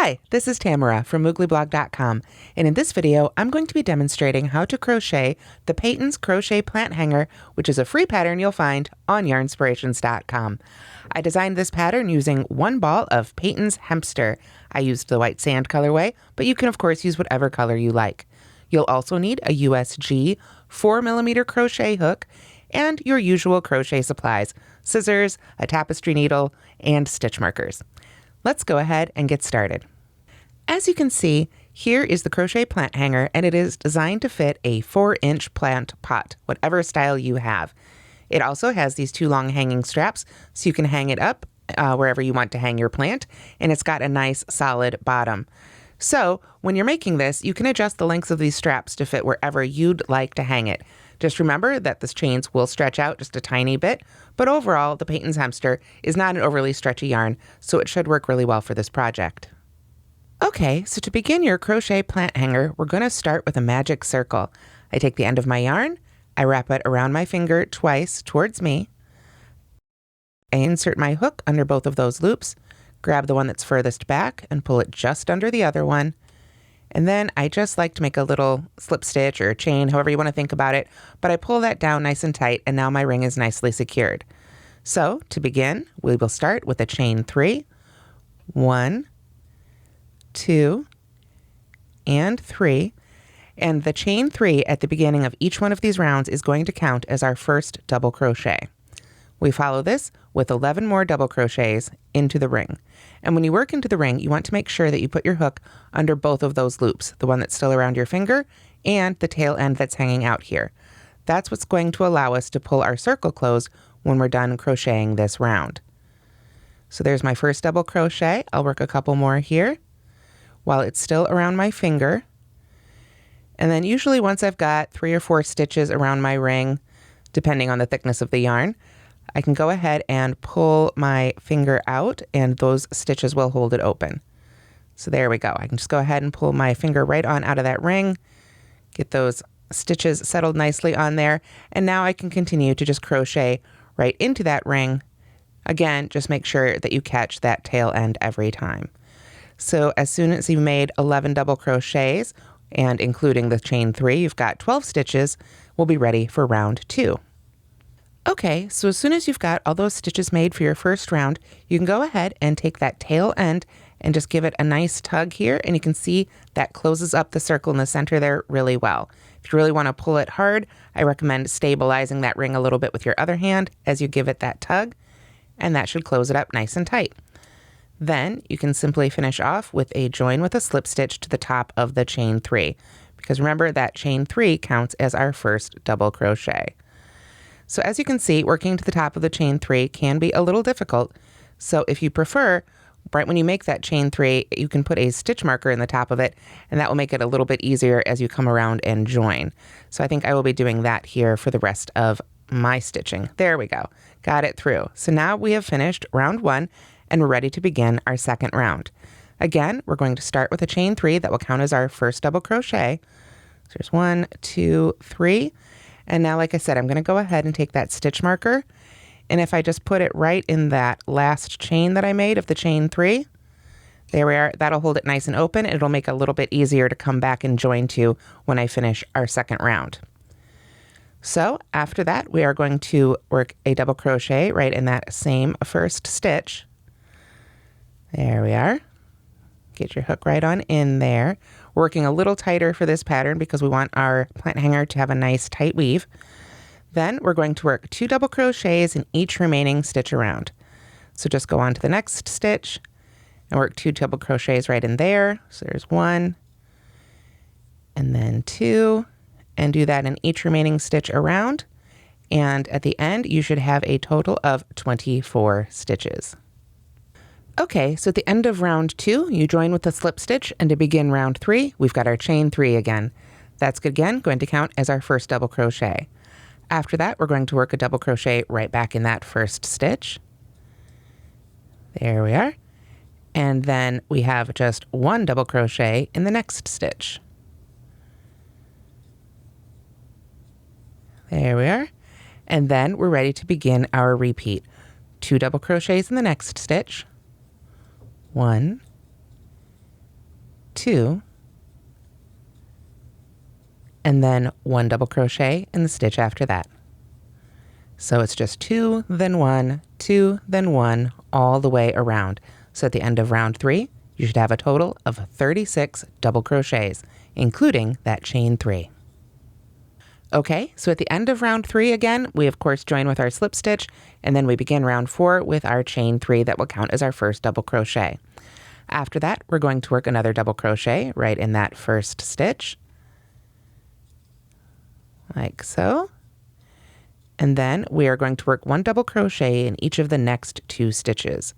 Hi, this is Tamara from mooglyblog.com, and in this video, I'm going to be demonstrating how to crochet the Peyton's Crochet Plant Hanger, which is a free pattern you'll find on Yarnspirations.com. I designed this pattern using one ball of Peyton's Hempster. I used the white sand colorway, but you can of course use whatever color you like. You'll also need a USG 4mm crochet hook and your usual crochet supplies, scissors, a tapestry needle, and stitch markers. Let's go ahead and get started. As you can see, here is the crochet plant hanger, and it is designed to fit a 4-inch plant pot, whatever style you have. It also has these two long hanging straps, so you can hang it up wherever you want to hang your plant, and it's got a nice solid bottom. So when you're making this, you can adjust the lengths of these straps to fit wherever you'd like to hang it. Just remember that the chains will stretch out just a tiny bit, but overall, the Peyton's Hempster is not an overly stretchy yarn, so it should work really well for this project. Okay, so to begin your crochet plant hanger, we're going to start with a magic circle. I take the end of my yarn, I wrap it around my finger twice towards me. I insert my hook under both of those loops, grab the one that's furthest back and pull it just under the other one. And then I just like to make a little slip stitch or chain, however you want to think about it, but I pull that down nice and tight, and now my ring is nicely secured. So to begin, we will start with a chain 3, 1, 2, and 3. And the chain 3 at the beginning of each one of these rounds is going to count as our first double crochet. We follow this with 11 more double crochets into the ring. And when you work into the ring, you want to make sure that you put your hook under both of those loops, the one that's still around your finger and the tail end that's hanging out here. That's what's going to allow us to pull our circle closed when we're done crocheting this round. So there's my first double crochet. I'll work a couple more here while it's still around my finger. And then usually once I've got 3 or 4 stitches around my ring, depending on the thickness of the yarn, I can go ahead and pull my finger out, and those stitches will hold it open. So there we go. I can just go ahead and pull my finger right on out of that ring, get those stitches settled nicely on there, and now I can continue to just crochet right into that ring. Again, just make sure that you catch that tail end every time. So as soon as you've made 11 double crochets, and including the chain 3, you've got 12 stitches, we'll be ready for round 2. Okay, so as soon as you've got all those stitches made for your first round, you can go ahead and take that tail end and just give it a nice tug here, and you can see that closes up the circle in the center there really well. If you really want to pull it hard, I recommend stabilizing that ring a little bit with your other hand as you give it that tug, and that should close it up nice and tight. Then you can simply finish off with a join with a slip stitch to the top of the chain 3, because remember that chain 3 counts as our first double crochet. So as you can see, working to the top of the chain 3 can be a little difficult. So if you prefer, right when you make that chain 3, you can put a stitch marker in the top of it, and that will make it a little bit easier as you come around and join. So I think I will be doing that here for the rest of my stitching. There we go. Got it through. So now we have finished round 1, and we're ready to begin our second round. Again, we're going to start with a chain 3 that will count as our first double crochet. So there's 1, 2, 3. And now, like I said, I'm going to go ahead and take that stitch marker, and if I just put it right in that last chain that I made of the chain 3, there we are. That'll hold it nice and open. It'll make it a little bit easier to come back and join to when I finish our second round. So after that, we are going to work a double crochet right in that same first stitch. There we are. Get your hook right on in there. Working a little tighter for this pattern because we want our plant hanger to have a nice tight weave. Then we're going to work 2 double crochets in each remaining stitch around. So just go on to the next stitch and work 2 double crochets right in there. So there's 1 and then 2, and do that in each remaining stitch around. And at the end, you should have a total of 24 stitches. Okay, so at the end of round 2, you join with a slip stitch, and to begin round 3, we've got our chain 3 again. That's again going to count as our first double crochet. After that, we're going to work a double crochet right back in that first stitch. There we are. And then we have just 1 double crochet in the next stitch. There we are. And then we're ready to begin our repeat. 2 double crochets in the next stitch. 1, 2, and then 1 double crochet in the stitch after that. So it's just 2, then 1, 2, then 1, all the way around. So at the end of round 3, you should have a total of 36 double crochets, including that chain 3. Okay, so at the end of round 3 again, we of course join with our slip stitch, and then we begin round 4 with our chain 3 that will count as our first double crochet. After that, we're going to work another double crochet right in that first stitch, like so. And then we are going to work 1 double crochet in each of the next 2 stitches.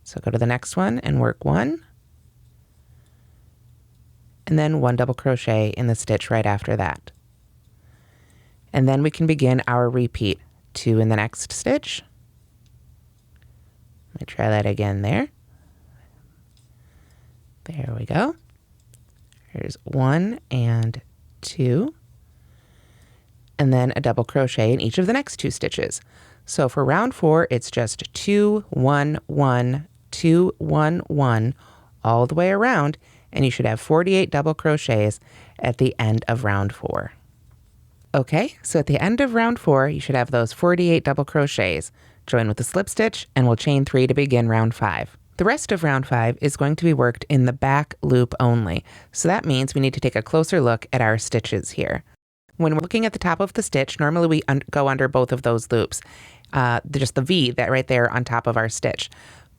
So go to the next one and work 1, and then 1 double crochet in the stitch right after that. And then we can begin our repeat. 2 in the next stitch. Let me try that again there. There we go. Here's 1 and 2. And then a double crochet in each of the next 2 stitches. So for round 4, it's just 2, 1, 1, 2, 1, 1, all the way around, and you should have 48 double crochets at the end of round 4. Okay, so at the end of round 4, you should have those 48 double crochets. Join with the slip stitch, and we'll chain 3 to begin round 5. The rest of round 5 is going to be worked in the back loop only. So that means we need to take a closer look at our stitches here. When we're looking at the top of the stitch, normally we go under both of those loops, just the V that right there on top of our stitch.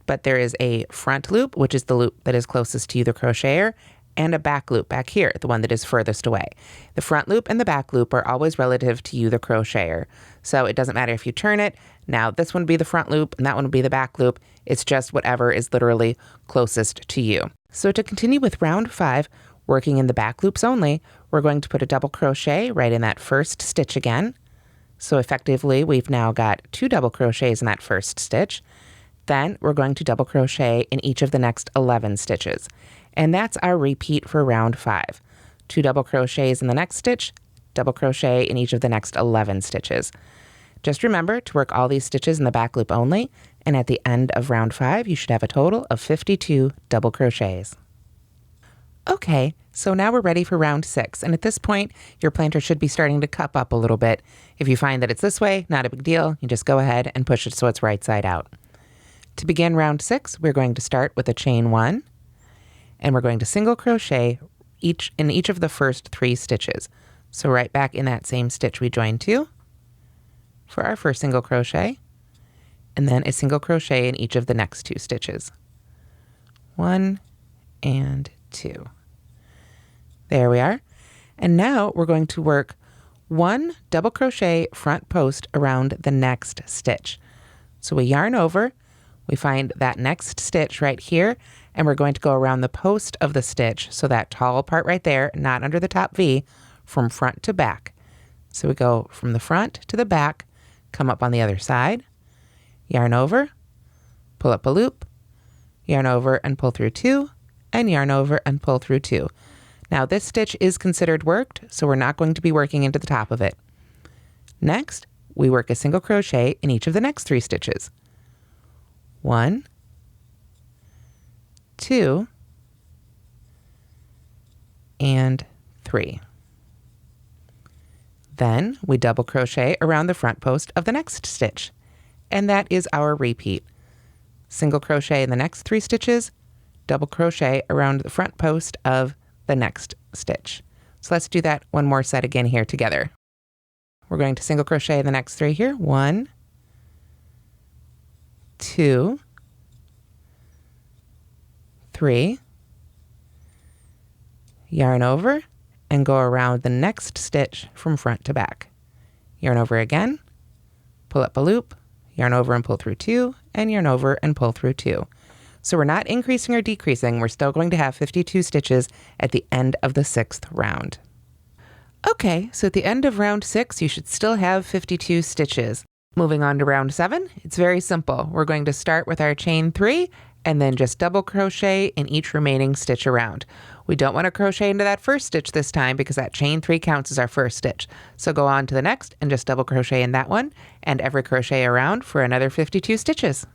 But there is a front loop, which is the loop that is closest to you, the crocheter, and a back loop back here, the one that is furthest away. The front loop and the back loop are always relative to you, the crocheter. So it doesn't matter if you turn it. Now this one would be the front loop and that one would be the back loop. It's just whatever is literally closest to you. So to continue with round 5, working in the back loops only, we're going to put a double crochet right in that first stitch again. So effectively, we've now got 2 double crochets in that first stitch. Then we're going to double crochet in each of the next 11 stitches. And that's our repeat for round 5. 2 double crochets in the next stitch, double crochet in each of the next 11 stitches. Just remember to work all these stitches in the back loop only, and at the end of round 5, you should have a total of 52 double crochets. Okay, so now we're ready for round 6, and at this point, your planter should be starting to cup up a little bit. If you find that it's this way, not a big deal. You just go ahead and push it so it's right side out. To begin round 6, we're going to start with a chain 1, and we're going to single crochet in each of the first 3 stitches. So right back in that same stitch we joined 2 for our first single crochet, and then a single crochet in each of the next 2 stitches. 1 and 2. There we are. And now we're going to work 1 double crochet front post around the next stitch. So we yarn over, we find that next stitch right here, and we're going to go around the post of the stitch, so that tall part right there, not under the top V, from front to back. So we go from the front to the back, come up on the other side, yarn over, pull up a loop, yarn over and pull through 2, and yarn over and pull through 2. Now this stitch is considered worked, so we're not going to be working into the top of it. Next, we work a single crochet in each of the next 3 stitches. 1, 2, and 3. Then we double crochet around the front post of the next stitch, and that is our repeat. Single crochet in the next 3 stitches, double crochet around the front post of the next stitch. So let's do that one more set again here together. We're going to single crochet in the next 3 here. 1, 2, 3, yarn over, and go around the next stitch from front to back. Yarn over again, pull up a loop, yarn over and pull through 2, and yarn over and pull through 2. So we're not increasing or decreasing. We're still going to have 52 stitches at the end of the 6th round. Okay, so at the end of round 6, you should still have 52 stitches. Moving on to round 7, it's very simple. We're going to start with our chain 3 and then just double crochet in each remaining stitch around. We don't want to crochet into that first stitch this time because that chain 3 counts as our first stitch. So go on to the next and just double crochet in that one and every crochet around for another 52 stitches.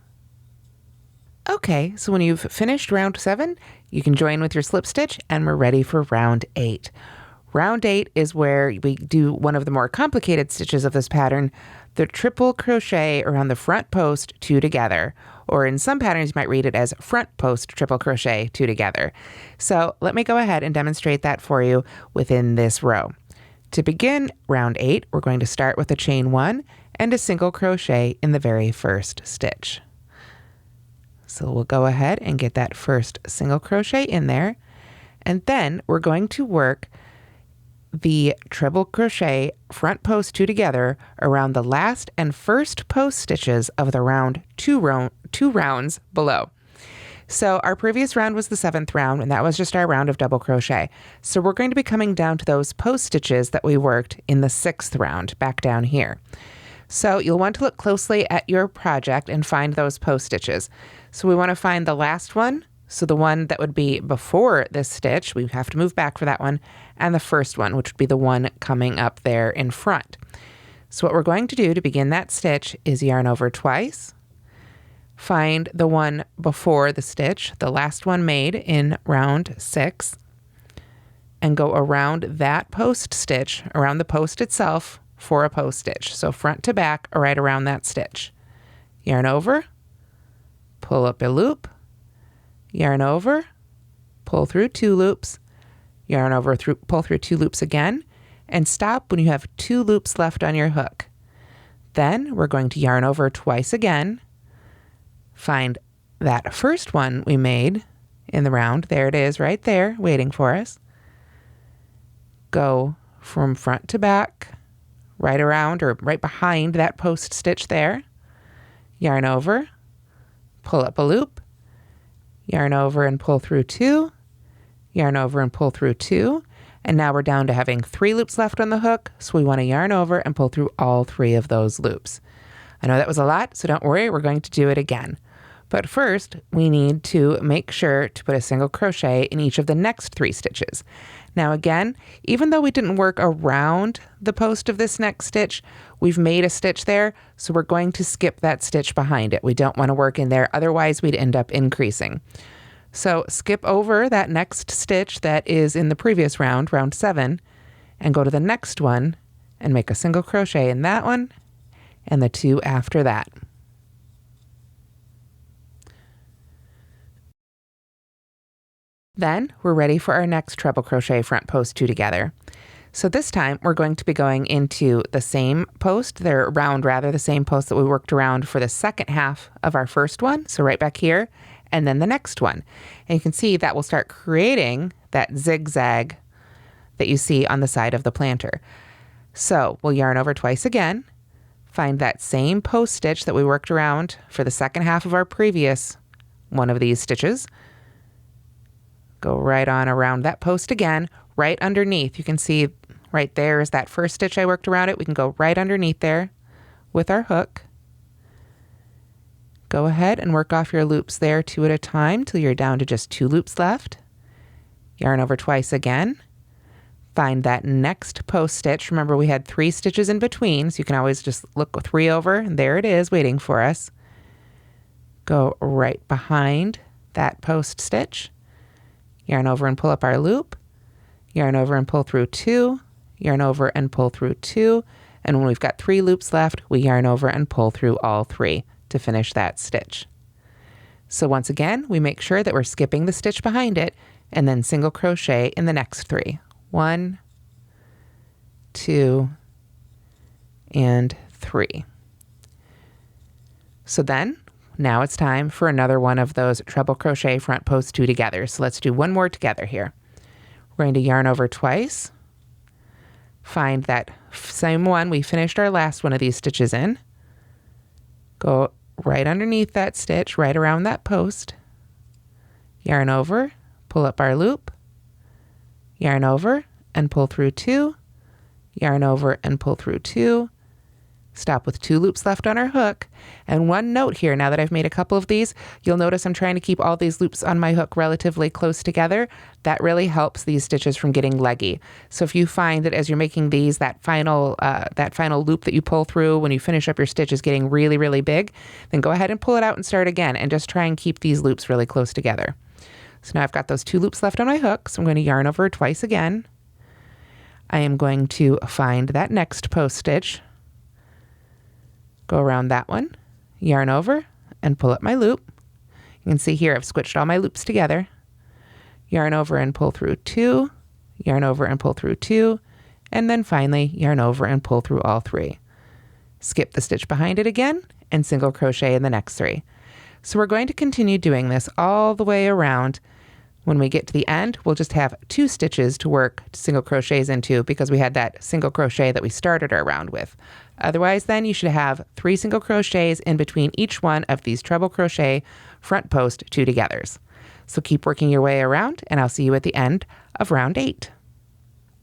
Okay, so when you've finished round 7, you can join with your slip stitch and we're ready for round 8. Round 8 is where we do one of the more complicated stitches of this pattern, the triple crochet around the front post 2 together, or in some patterns you might read it as front post triple crochet 2 together. So let me go ahead and demonstrate that for you within this row. To begin round 8, we're going to start with a chain 1 and a single crochet in the very first stitch. So we'll go ahead and get that first single crochet in there, and then we're going to work the treble crochet front post 2 together around the last and first post stitches of the round 2 rounds below. So our previous round was the 7th round, and that was just our round of double crochet. So we're going to be coming down to those post stitches that we worked in the 6th round back down here. So you'll want to look closely at your project and find those post stitches. So we want to find the last one, so the one that would be before this stitch, we have to move back for that one, and the first one, which would be the one coming up there in front. So what we're going to do to begin that stitch is yarn over twice, find the one before the stitch, the last one made in round 6, and go around that post stitch, around the post itself for a post stitch. So front to back, right around that stitch. Yarn over, pull up a loop, yarn over, pull through 2 loops, yarn over, pull through 2 loops again, and stop when you have 2 loops left on your hook. Then we're going to yarn over twice again, find that first one we made in the round, there it is right there waiting for us, go from front to back, right around or right behind that post stitch there, yarn over, pull up a loop, yarn over and pull through 2, yarn over and pull through 2, and now we're down to having 3 loops left on the hook, so we want to yarn over and pull through all 3 of those loops. I know that was a lot, so don't worry, we're going to do it again. But first, we need to make sure to put a single crochet in each of the next 3 stitches. Now again, even though we didn't work around the post of this next stitch, we've made a stitch there, so we're going to skip that stitch behind it. We don't want to work in there, otherwise we'd end up increasing. So skip over that next stitch that is in the previous round, round 7, and go to the next one and make a single crochet in that one and the 2 after that. Then we're ready for our next treble crochet front post 2 together. So this time we're going to be going into the same post, the same post that we worked around for the second half of our first one. So right back here, and then the next one. And you can see that will start creating that zigzag that you see on the side of the planter. So we'll yarn over twice again, find that same post stitch that we worked around for the second half of our previous one of these stitches. Go right on around that post again, right underneath. You can see right there is that first stitch I worked around it. We can go right underneath there with our hook. Go ahead and work off your loops there 2 at a time till you're down to just 2 loops left. Yarn over twice again. Find that next post stitch. Remember, we had 3 stitches in between, so you can always just look 3 over, and there it is waiting for us. Go right behind that post stitch. Yarn over and pull up our loop, yarn over and pull through 2, yarn over and pull through 2, and when we've got 3 loops left, we yarn over and pull through all 3 to finish that stitch. So once again, we make sure that we're skipping the stitch behind it and then single crochet in the next 3. 1, 2, and 3. So then, now it's time for another one of those treble crochet front post 2 together. So let's do one more together here. We're going to yarn over twice, find that same one we finished our last one of these stitches in, go right underneath that stitch, right around that post, yarn over, pull up our loop, yarn over and pull through 2, yarn over and pull through 2, stop with 2 loops left on our hook. And one note here, now that I've made a couple of these, you'll notice I'm trying to keep all these loops on my hook relatively close together. That really helps these stitches from getting leggy. So if you find that as you're making these, that final loop that you pull through when you finish up your stitch is getting really, really big, then go ahead and pull it out and start again, and just try and keep these loops really close together. So now I've got those 2 loops left on my hook, so I'm going to yarn over twice again. I am going to find that next post stitch, go around that one, yarn over, and pull up my loop. You can see here I've switched all my loops together. Yarn over and pull through 2, yarn over and pull through 2, and then finally yarn over and pull through all 3. Skip the stitch behind it again, and single crochet in the next 3. So we're going to continue doing this all the way around. When we get to the end, we'll just have 2 stitches to work single crochets into because we had that single crochet that we started our round with. Otherwise, then you should have 3 single crochets in between each one of these treble crochet front post 2-togethers. So keep working your way around, and I'll see you at the end of round 8.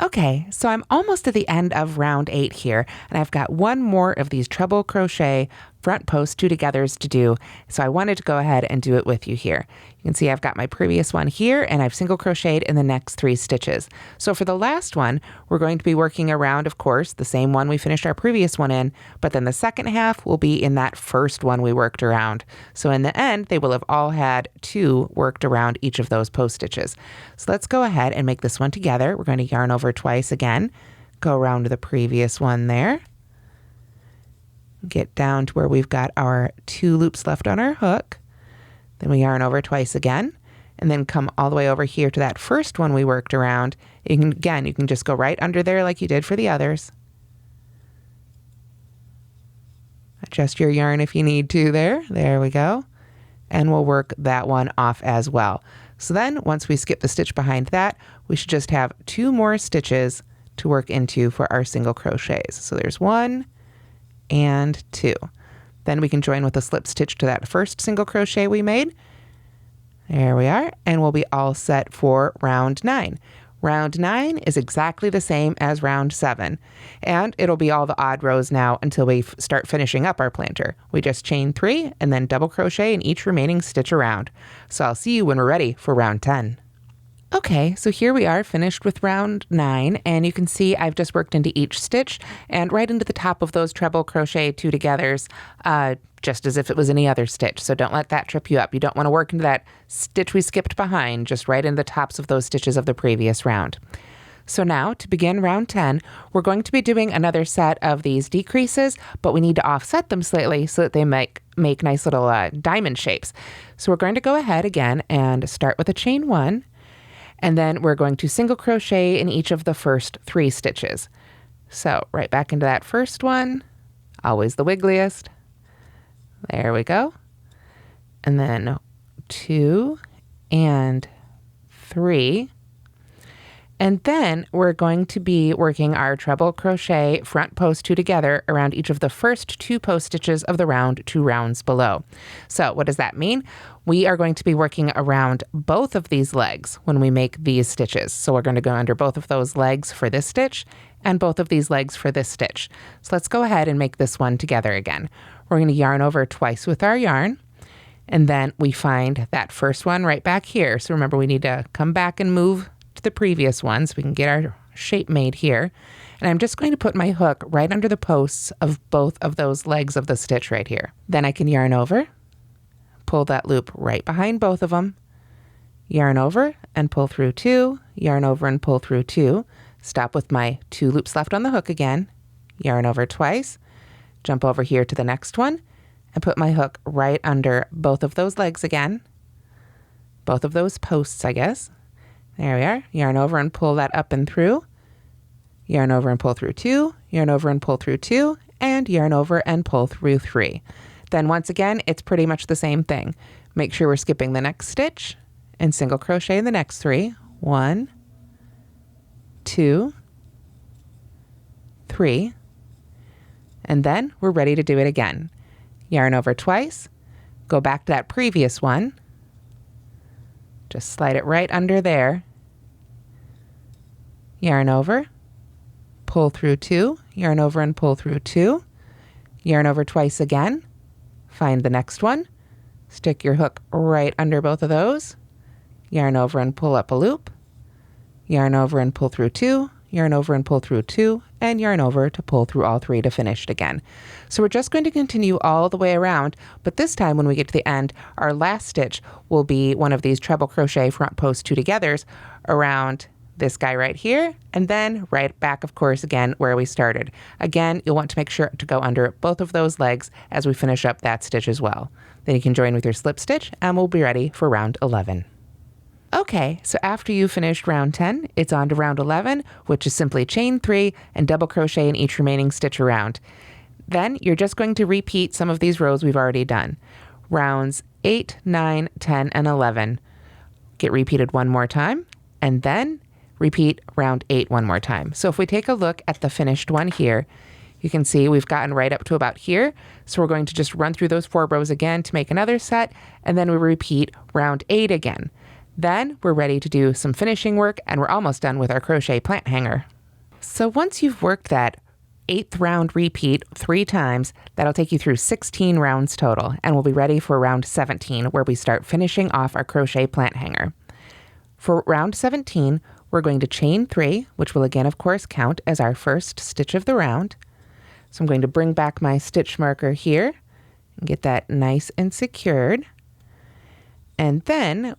Okay, so I'm almost at the end of round 8 here, and I've got one more of these treble crochet front post 2-togethers to do, so I wanted to go ahead and do it with you here. You can see I've got my previous one here, and I've single crocheted in the next 3 stitches. So for the last one, we're going to be working around, of course, the same one we finished our previous one in, but then the second half will be in that first one we worked around. So in the end, they will have all had 2 worked around each of those post stitches. So let's go ahead and make this one together. We're going to yarn over twice again, go around to the previous one there, get down to where we've got our 2 loops left on our hook. Then we yarn over twice again, and then come all the way over here to that first one we worked around. You can just go right under there like you did for the others. Adjust your yarn if you need to there. There we go. And we'll work that one off as well. So then once we skip the stitch behind that, we should just have 2 more stitches to work into for our single crochets. So there's 1 and 2. Then we can join with a slip stitch to that first single crochet we made. There we are, and we'll be all set for round 9. Round 9 is exactly the same as round 7, and it'll be all the odd rows now until we start finishing up our planter. We just chain 3 and then double crochet in each remaining stitch around. So I'll see you when we're ready for round 10. Okay, so here we are finished with round 9, and you can see I've just worked into each stitch and right into the top of those treble crochet 2-togethers, just as if it was any other stitch. So don't let that trip you up. You don't want to work into that stitch we skipped behind, just right into the tops of those stitches of the previous round. So now to begin round 10, we're going to be doing another set of these decreases, but we need to offset them slightly so that they make nice little diamond shapes. So we're going to go ahead again and start with a chain 1. And then we're going to single crochet in each of the first 3 stitches. So right back into that first one, always the wiggliest. There we go. And then 2 and 3. And then we're going to be working our treble crochet front post 2-together around each of the first 2 post stitches of the round 2 rounds below. So what does that mean? We are going to be working around both of these legs when we make these stitches. So we're going to go under both of those legs for this stitch and both of these legs for this stitch. So let's go ahead and make this one together again. We're going to yarn over twice with our yarn, and then we find that first one right back here. So remember, we need to come back and move to the previous one so we can get our shape made here. And I'm just going to put my hook right under the posts of both of those legs of the stitch right here. Then I can yarn over, pull that loop right behind both of them, yarn over and pull through 2, yarn over and pull through 2, stop with my 2 loops left on the hook again, yarn over twice, jump over here to the next one, and put my hook right under both of those legs again, both of those posts, I guess. There we are. Yarn over and pull that up and through. Yarn over and pull through 2, yarn over and pull through 2, and yarn over and pull through 3. Then once again, it's pretty much the same thing. Make sure we're skipping the next stitch and single crochet in the next 3. 1, 2, 3. And then we're ready to do it again. Yarn over twice, go back to that previous one, just slide it right under there, yarn over, pull through 2, yarn over and pull through 2, yarn over twice again, find the next one, stick your hook right under both of those, yarn over and pull up a loop, yarn over and pull through 2, yarn over and pull through 2, and yarn over to pull through all 3 to finish it again. So we're just going to continue all the way around, but this time when we get to the end, our last stitch will be one of these treble crochet front post 2 togethers around this guy right here, and then right back, of course, again where we started. Again, you'll want to make sure to go under both of those legs as we finish up that stitch as well. Then you can join with your slip stitch and we'll be ready for round 11. Okay, so after you finished round 10, it's on to round 11, which is simply chain 3 and double crochet in each remaining stitch around. Then you're just going to repeat some of these rows we've already done. Rounds 8, 9, 10, and 11 get repeated one more time, and then repeat round 8 one more time. So if we take a look at the finished one here, you can see we've gotten right up to about here. So we're going to just run through those 4 rows again to make another set, and then we repeat round 8 again. Then we're ready to do some finishing work, and we're almost done with our crochet plant hanger. So once you've worked that 8th round repeat 3 times, that'll take you through 16 rounds total, and we'll be ready for round 17, where we start finishing off our crochet plant hanger. For round 17, we're going to chain 3, which will again, of course, count as our first stitch of the round. So I'm going to bring back my stitch marker here and get that nice and secured. And then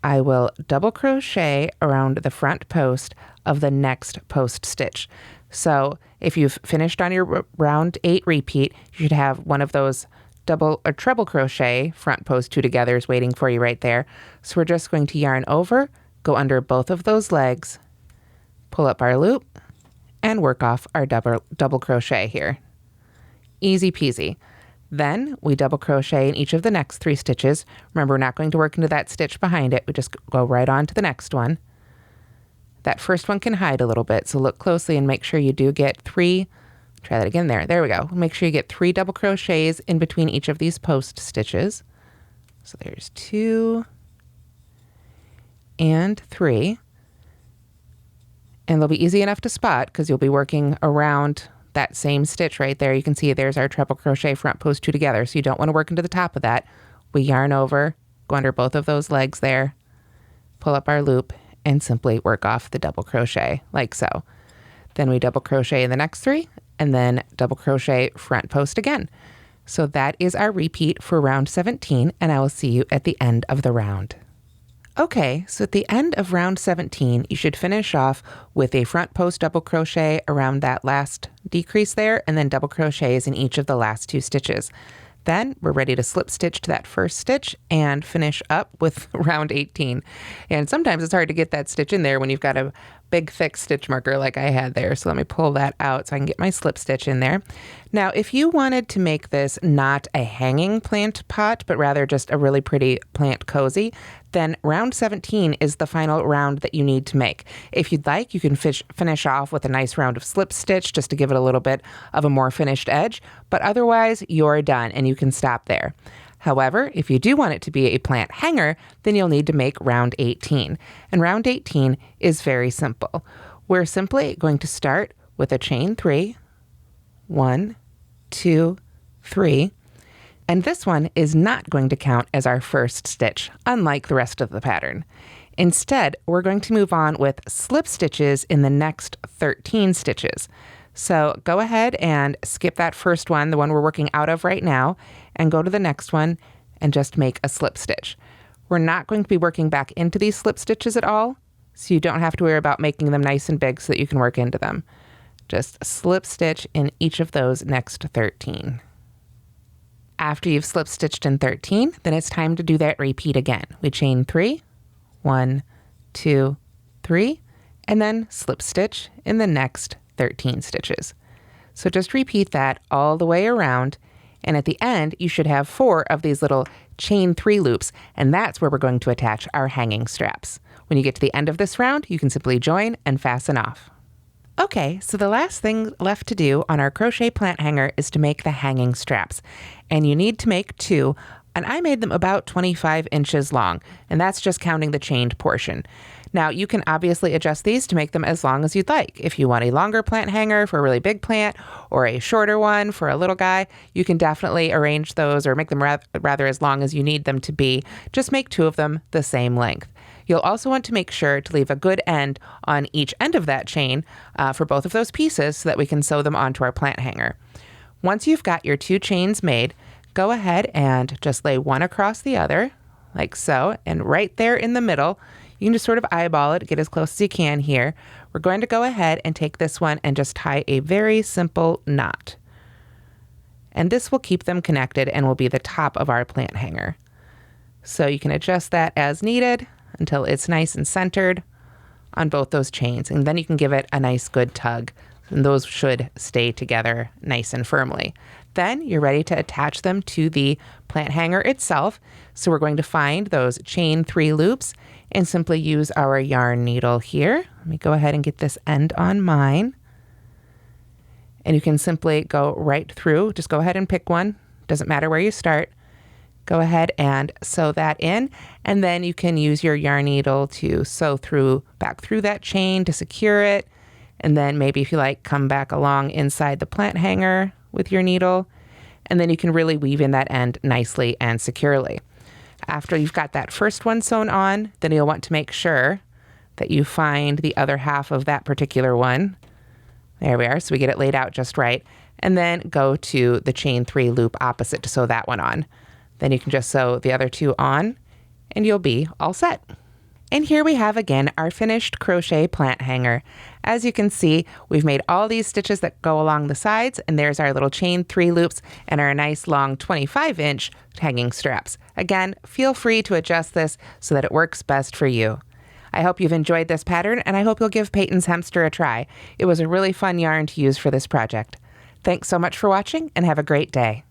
I will double crochet around the front post of the next post stitch. So if you've finished on your round 8 repeat, you should have one of those double or treble crochet front post 2 togethers waiting for you right there. So we're just going to yarn over, go under both of those legs, pull up our loop, and work off our double crochet here. Easy peasy. Then we double crochet in each of the next 3 stitches. Remember, we're not going to work into that stitch behind it. We just go right on to the next one. That first one can hide a little bit, so look closely and make sure you do get 3. Try that again there. There we go. Make sure you get 3 double crochets in between each of these post stitches. So there's 2 and 3. And they'll be easy enough to spot because you'll be working around that same stitch right there. You can see there's our treble crochet front post 2 together. So you don't want to work into the top of that. We yarn over, go under both of those legs there, pull up our loop, and simply work off the double crochet like so. Then we double crochet in the next 3 and then double crochet front post again. So that is our repeat for round 17, and I will see you at the end of the round. Okay, so at the end of round 17, you should finish off with a front post double crochet around that last decrease there, and then double crochets in each of the last 2 stitches. Then we're ready to slip stitch to that first stitch and finish up with round 18. And sometimes it's hard to get that stitch in there when you've got a big thick stitch marker like I had there. So let me pull that out so I can get my slip stitch in there. Now, if you wanted to make this not a hanging plant pot, but rather just a really pretty plant cozy, then round 17 is the final round that you need to make. If you'd like, you can finish off with a nice round of slip stitch just to give it a little bit of a more finished edge, but otherwise you're done and you can stop there. However, if you do want it to be a plant hanger, then you'll need to make round 18. And round 18 is very simple. We're simply going to start with a chain 3, 1, 2, 3, and this one is not going to count as our first stitch, unlike the rest of the pattern. Instead, we're going to move on with slip stitches in the next 13 stitches. So go ahead and skip that first one, the one we're working out of right now, and go to the next one and just make a slip stitch. We're not going to be working back into these slip stitches at all, so you don't have to worry about making them nice and big so that you can work into them. Just slip stitch in each of those next 13. After you've slip stitched in 13, then it's time to do that repeat again. We chain 3, 1, 2, 3, and then slip stitch in the next 13 stitches. So just repeat that all the way around, and at the end you should have 4 of these little chain 3 loops, and that's where we're going to attach our hanging straps. When you get to the end of this round, you can simply join and fasten off. Okay, so the last thing left to do on our crochet plant hanger is to make the hanging straps, and you need to make 2, and I made them about 25 inches long, and that's just counting the chained portion. Now you can obviously adjust these to make them as long as you'd like. If you want a longer plant hanger for a really big plant or a shorter one for a little guy, you can definitely arrange those or make them rather as long as you need them to be. Just make 2 of them the same length. You'll also want to make sure to leave a good end on each end of that chain for both of those pieces so that we can sew them onto our plant hanger. Once you've got your 2 chains made, go ahead and just lay one across the other, like so, and right there in the middle, you can just sort of eyeball it, get as close as you can here. We're going to go ahead and take this one and just tie a very simple knot. And this will keep them connected and will be the top of our plant hanger. So you can adjust that as needed until it's nice and centered on both those chains. And then you can give it a nice good tug. And those should stay together nice and firmly. Then you're ready to attach them to the plant hanger itself. So we're going to find those chain 3 loops and simply use our yarn needle here. Let me go ahead and get this end on mine. And you can simply go right through. Just go ahead and pick one. Doesn't matter where you start. Go ahead and sew that in, and then you can use your yarn needle to sew back through that chain to secure it. And then maybe if you like, come back along inside the plant hanger with your needle, and then you can really weave in that end nicely and securely. After you've got that first one sewn on, then you'll want to make sure that you find the other half of that particular one. There we are, so we get it laid out just right. And then go to the chain 3 loop opposite to sew that one on. Then you can just sew the other 2 on and you'll be all set. And here we have again our finished crochet plant hanger. As you can see, we've made all these stitches that go along the sides, and there's our little chain 3 loops and our nice long 25-inch hanging straps. Again, feel free to adjust this so that it works best for you. I hope you've enjoyed this pattern, and I hope you'll give Peyton's Hemster a try. It was a really fun yarn to use for this project. Thanks so much for watching, and have a great day.